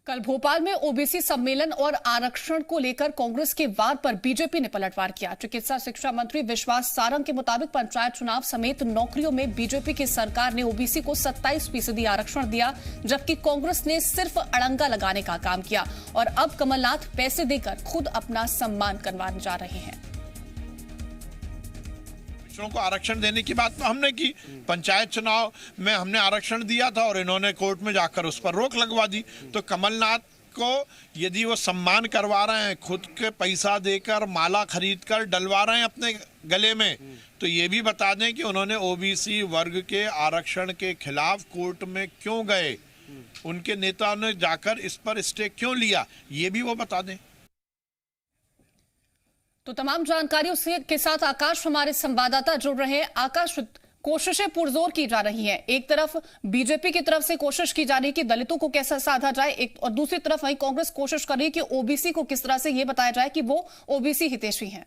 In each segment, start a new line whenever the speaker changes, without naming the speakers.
कल भोपाल में ओबीसी सम्मेलन और आरक्षण को लेकर कांग्रेस के वाद पर बीजेपी ने पलटवार किया। चिकित्सा शिक्षा मंत्री विश्वास सारंग के मुताबिक पंचायत चुनाव समेत नौकरियों में बीजेपी की सरकार ने ओबीसी को 27% आरक्षण दिया, जबकि कांग्रेस ने सिर्फ अड़ंगा लगाने का काम किया और अब कमलनाथ पैसे देकर खुद अपना सम्मान करवाने जा रहे हैं।
को आरक्षण देने की बात तो हमने की, पंचायत चुनाव में हमने आरक्षण दिया था और इन्होंने कोर्ट में जाकर उस पर रोक लगवा दी। तो कमलनाथ को यदि वो सम्मान करवा रहे हैं, खुद के पैसा देकर माला खरीदकर डलवा रहे हैं अपने गले में, तो ये भी बता दें कि उन्होंने ओबीसी वर्ग के आरक्षण के खिलाफ कोर्ट में क्यों गए, उनके नेताओं ने जाकर इस पर स्टे क्यों लिया, ये भी वो बता दें।
तो तमाम जानकारियों के साथ आकाश हमारे संवाददाता जुड़ रहे हैं। आकाश, कोशिशें पुरजोर की जा रही हैं। एक तरफ बीजेपी की तरफ से कोशिश की जा रही है कि दलितों को कैसे साधा जाए, और दूसरी तरफ वहीं कांग्रेस कोशिश कर रही है कि ओबीसी को किस तरह से यह बताया जाए कि वो ओबीसी हितैषी हैं।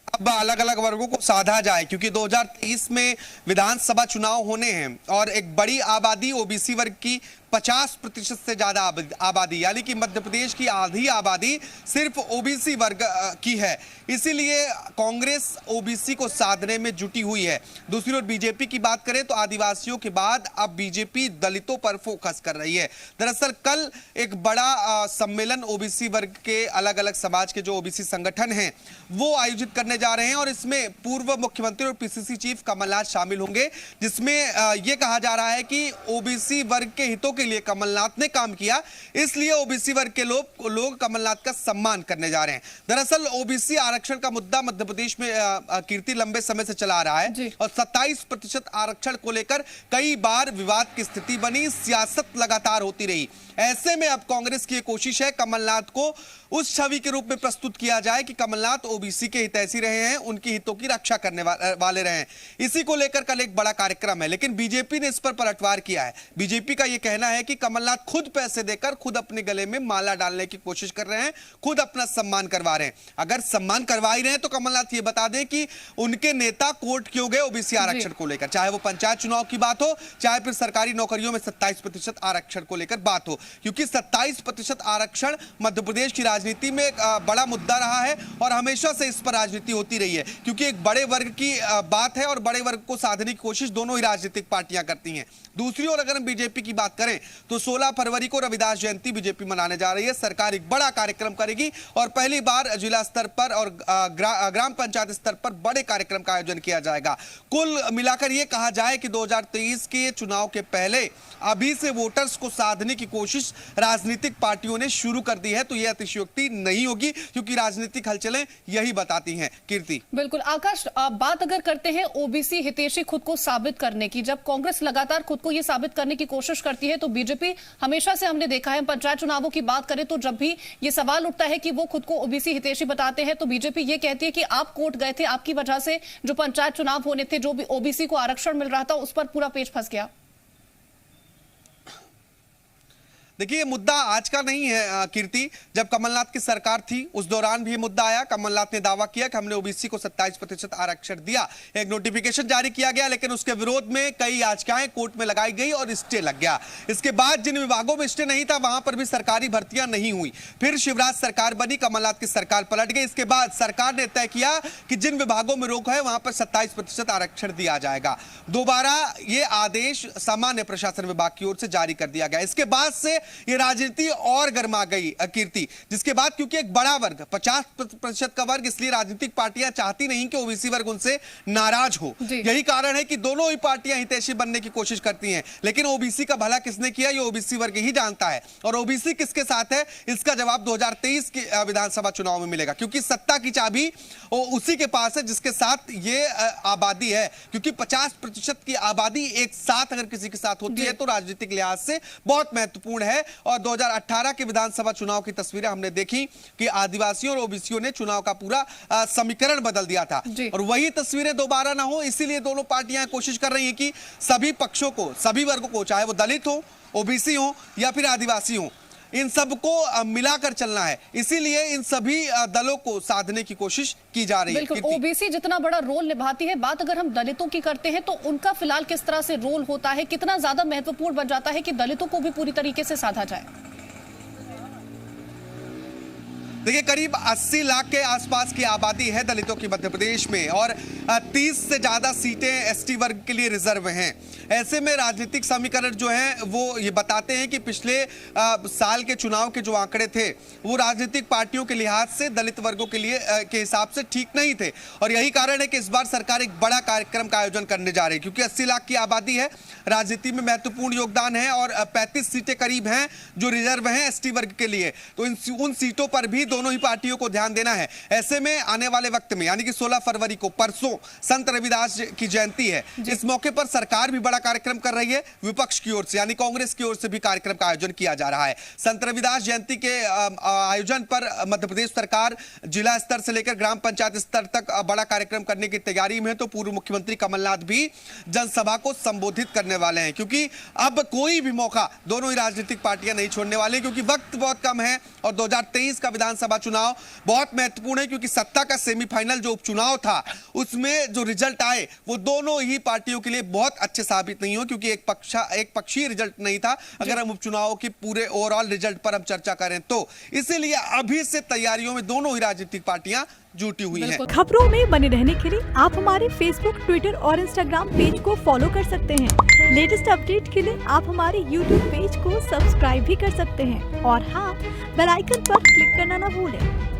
अब अलग अलग वर्गों को साधा जाए, क्योंकि 2023 में विधानसभा चुनाव होने हैं और एक बड़ी आबादी ओबीसी वर्ग की 50% से ज्यादा आबादी, यानी कि मध्य प्रदेश की आधी आबादी सिर्फ ओबीसी वर्ग की है। इसीलिए कांग्रेस ओबीसी को साधने में जुटी हुई है। दूसरी ओर बीजेपी की बात करें तो आदिवासियों के बाद अब बीजेपी दलितों पर फोकस कर रही है। दरअसल कल एक बड़ा सम्मेलन ओबीसी वर्ग के अलग अलग समाज के जो ओबीसी संगठन हैं वो आयोजित करने जा रहे हैं और इसमें पूर्व मुख्यमंत्री और पीसीसी चीफ कमलनाथ शामिल होंगे, जिसमें यह कहा जा रहा है कि ओबीसी वर्ग के हितों के लिए कमलनाथ ने काम किया, इसलिए ओबीसी वर्ग के लोग कमलनाथ का सम्मान करने जा रहे हैं। दरअसल ओबीसी आरक्षण का मुद्दा मध्य प्रदेश में कीर्ति लंबे समय से चला आ रहा है और 27% आरक्षण को लेकर कई बार विवाद की स्थिति बनी, सियासत लगातार होती रही। ऐसे में अब कांग्रेस की कोशिश है कमलनाथ को उस छवि के रूप में प्रस्तुत किया जाए कि कमलनाथ ओबीसी के हितैषी रहे हैं, उनकी हितों की रक्षा करने वाले रहे हैं। इसी को लेकर कल एक बड़ा कार्यक्रम है, लेकिन बीजेपी ने इस पर पलटवार किया है। बीजेपी का यह कहना है कि कमलनाथ खुद पैसे देकर खुद अपने गले में माला डालने की कोशिश कर रहे हैं, खुद अपना सम्मान करवा रहे हैं। अगर सम्मान करवा ही रहे हैं तो कमलनाथ ये बता दें कि उनके नेता कोर्ट क्यों गए ओबीसी आरक्षण को लेकर, चाहे वो पंचायत चुनाव की बात हो, चाहे फिर सरकारी नौकरियों में 27% आरक्षण को लेकर बात हो, क्योंकि 27% आरक्षण मध्य प्रदेश की राजनीति में एक बड़ा मुद्दा रहा है और हमेशा से इस पर राजनीति होती रही है, क्योंकि एक बड़े वर्ग की बात है और बड़े वर्ग को साधने की कोशिश दोनों ही राजनीतिक पार्टियां करती हैं। दूसरी ओर अगर हम बीजेपी की बात करें तो 16 फरवरी को रविदास जयंती बीजेपी मनाने जा रही है। सरकार एक बड़ा कार्यक्रम करेगी और पहली बार जिला स्तर पर और ग्राम पंचायत स्तर पर बड़े कार्यक्रम का आयोजन किया जाएगा। कुल मिलाकर यह कहा जाए कि 2023 के चुनाव के पहले अभी से वोटर्स को साधने की कोशिश राजनीतिक पार्टियों ने शुरू कर दी है, तो यह अतिशयोक्ति नहीं होगी, क्योंकि राजनीतिक हलचलें यही बताती हैं। कीर्ति,
बिल्कुल। आकाश, बात अगर करते हैं ओबीसी हितैषी खुद को साबित करने की, जब कांग्रेस लगातार खुद को यह साबित करने की कोशिश करती है तो बीजेपी हमेशा से हमने देखा है, पंचायत चुनावों की बात करें तो जब भी यह सवाल उठता है कि वो खुद को ओबीसी हितैषी बताते हैं तो बीजेपी ये कहती है कि आप कोर्ट गए थे, आपकी वजह से जो पंचायत चुनाव होने थे, जो भी ओबीसी को आरक्षण मिल रहा था, उस पर पूरा पेच फंस गया।
देखिए, ये मुद्दा आज का नहीं है कीर्ति। जब कमलनाथ की सरकार थी उस दौरान भी ये मुद्दा आया। कमलनाथ ने दावा किया कि हमने ओबीसी को 27% आरक्षण दिया, एक नोटिफिकेशन जारी किया गया, लेकिन उसके विरोध में कई याचिकाएं कोर्ट में लगाई गई और स्टे लग गया। इसके बाद जिन विभागों में स्टे नहीं था वहां पर भी सरकारी भर्तियां नहीं हुई। फिर शिवराज सरकार बनी, कमलनाथ की सरकार पलट गई। इसके बाद सरकार ने तय किया कि जिन विभागों में रोक है वहां पर 27% आरक्षण दिया जाएगा। दोबारा ये आदेश सामान्य प्रशासन विभाग की ओर से जारी कर दिया गया। इसके बाद से ये राजनीति और गर्मा गई कीर्ति, जिसके बाद क्योंकि एक बड़ा वर्ग 50% का वर्ग, इसलिए राजनीतिक पार्टियां चाहती नहीं कि ओबीसी वर्ग उनसे नाराज हो। यही कारण है कि दोनों ही पार्टियां हितैषी बनने की कोशिश करती हैं, लेकिन ओबीसी का भला किसने किया ये ओबीसी वर्ग ही जानता है। और ओबीसी किसके साथ है इसका जवाब 2023 के विधानसभा चुनाव में मिलेगा, क्योंकि सत्ता की चाबी उसी के पास है जिसके साथ ये आबादी है। क्योंकि 50% की आबादी एक साथ अगर किसी के साथ होती है तो राजनीतिक लिहाज से बहुत महत्वपूर्ण है। और 2018 के विधानसभा चुनाव की तस्वीरें हमने देखी कि आदिवासियों और ओबीसीयों ने चुनाव का पूरा समीकरण बदल दिया था, और वही तस्वीरें दोबारा ना हो, इसीलिए दोनों पार्टियां कोशिश कर रही हैं कि सभी पक्षों को, सभी वर्गों को, चाहे वो दलित हो, ओबीसी हो या फिर आदिवासी हो, इन सबको मिलाकर चलना है, इसीलिए इन सभी दलों को साधने की कोशिश की जा रही है।
बिल्कुल, ओबीसी जितना बड़ा रोल निभाती है, बात अगर हम दलितों की करते हैं तो उनका फिलहाल किस तरह से रोल होता है, कितना ज्यादा महत्वपूर्ण बन जाता है कि दलितों को भी पूरी तरीके से साधा जाए?
देखिए, करीब 80 लाख के आसपास की आबादी है दलितों की मध्य प्रदेश में और 30 से ज्यादा सीटें एसटी वर्ग के लिए रिजर्व हैं। ऐसे में राजनीतिक समीकरण जो है वो ये बताते हैं कि पिछले साल के चुनाव के जो आंकड़े थे वो राजनीतिक पार्टियों के लिहाज से दलित वर्गों के लिए के हिसाब से ठीक नहीं थे, और यही कारण है कि इस बार सरकार एक बड़ा कार्यक्रम का आयोजन करने जा रही है, क्योंकि 80 लाख की आबादी है, राजनीति में महत्वपूर्ण योगदान है और 35 सीटें करीब हैं जो रिजर्व हैं एसटी वर्ग के लिए। तो उन सीटों पर भी दोनों ही पार्टियों को ध्यान देना है। ऐसे में आने वाले वक्त में यानी कि 16 फरवरी को परसों संत रविदास की जयंती है, इस मौके पर सरकार भी बड़ा कार्यक्रम कर रही है, विपक्ष की ओर से यानी कांग्रेस की ओर से भी कार्यक्रम का आयोजन किया जा रहा है। संत रविदास जयंती के आयोजन पर मध्य प्रदेश सरकार जिला स्तर से लेकर ग्राम पंचायत स्तर तक बड़ा कार्यक्रम करने की तैयारी में है। तो पूर्व मुख्यमंत्री कमलनाथ भी जनसभा को संबोधित करने वाले हैं, क्योंकि अब कोई भी मौका दोनों ही राजनीतिक पार्टियां नहीं छोड़ने वाले, क्योंकि वक्त बहुत कम है और 2023 का विधानसभा चुनाव बहुत महत्वपूर्ण है, क्योंकि सत्ता का सेमीफाइनल जो उपचुनाव था उसमें जो रिजल्ट आए वो दोनों ही पार्टियों के लिए बहुत अच्छे साबित नहीं हो, क्योंकि एक पक्षीय रिजल्ट नहीं था अगर हम उपचुनाव के पूरे ओवरऑल रिजल्ट पर हम चर्चा करें तो। इसीलिए अभी से तैयारियों में दोनों ही राजनीतिक पार्टियां जुटी हुई हैं।
खबरों में बने रहने के लिए आप हमारे फेसबुक, ट्विटर और इंस्टाग्राम पेज को फॉलो कर सकते हैं। लेटेस्ट अपडेट के लिए आप हमारे यूट्यूब पेज को सब्सक्राइब भी कर सकते हैं और हाँ, बेल आइकन पर क्लिक करना ना भूलें।